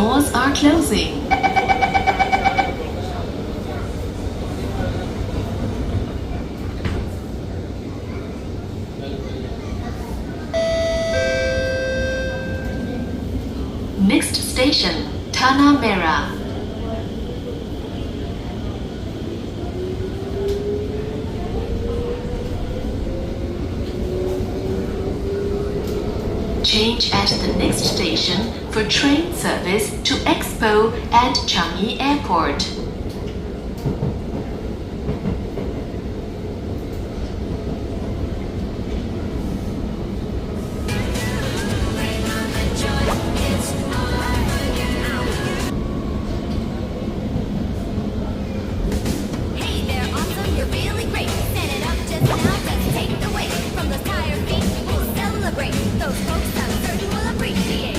Doors are closing. Next station, Tanah Merah. Change at the next station for train service to Expo and Changi Airport. Hey there, awesome, you're really great. Set it up just now, let's take the weight from those tired feet. We'll celebrate. Those folks I'm certain will appreciate.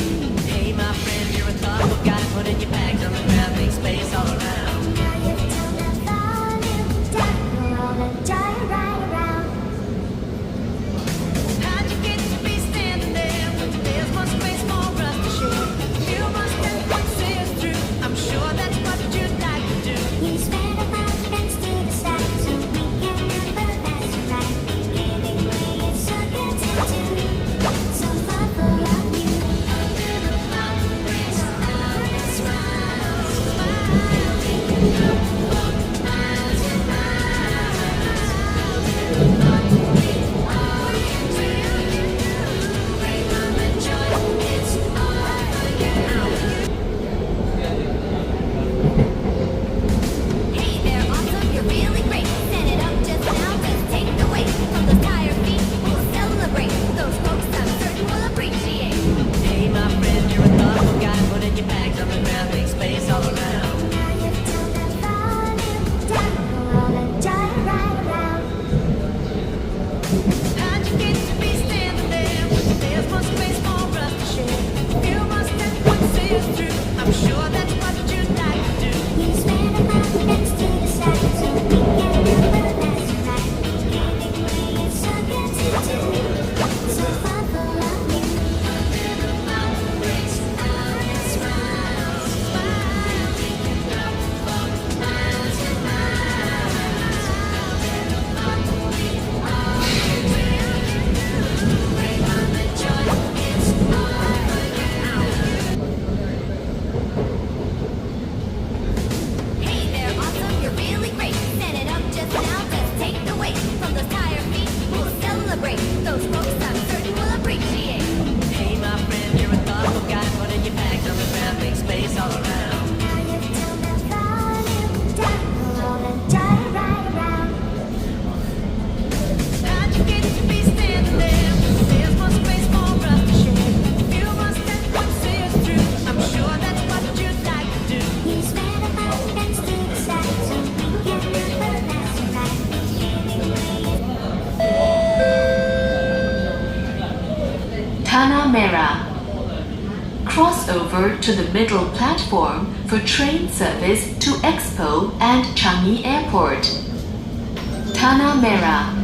Hey, my friend, you're a thoughtful guy. Put in your bags on the ground, make space all around. Now you've turned the volume down, roll the dial right around. How'd you get to be standing there when there's more space for us to share? You must have what see us through. I'm sure that's what you'd like to do. You spread about next to the side so we can remember that's right. Giving way is so good to do. So thoughtful of you. A little love brings out a smile. Smile, we can go for miles and miles. What we all can do. Bring on the joy, it's all for you. Hey there, awesome, you're really great. Set it up just now, let's take the weight from those tired feet. We'll celebrate. Those folks I'm certain will appreciate. Hey, my friend, you're a thoughtful guy. Put in your bags on the ground, make space all around. Now you've turned the volume down, roll the dial right around. How'd you get to be standing there when there's more space for us to share? You must have what see us through. I'm sure that's what you'd like to do. You spread about next to the side so we can remember that's right. Giving way is so good to do. So thoughtful of you. A little love brings out a smile. Smile, we can go for miles and miles. What we all can do. Bring on the joy, it's all for you. Hey there, awesome, you're really great. Set it up just now, let's take the weight from those tired feet. We'll celebrate. Those folks I'm certain will appreciate. Hey, my friend, you're a thoughtful guy. Put in your bags on the ground, make space all around. Now you've turned the volume down, roll the dial right around. How'd you get to be standing there when there's more space for us to share? You must have what see us through. I'm sure that's what you'd like to do. You spread about next to the side so we can remember that's right. Giving way is Tanah Merah. Cross over to the middle platform for train service to Expo and Changi Airport. Tanah Merah.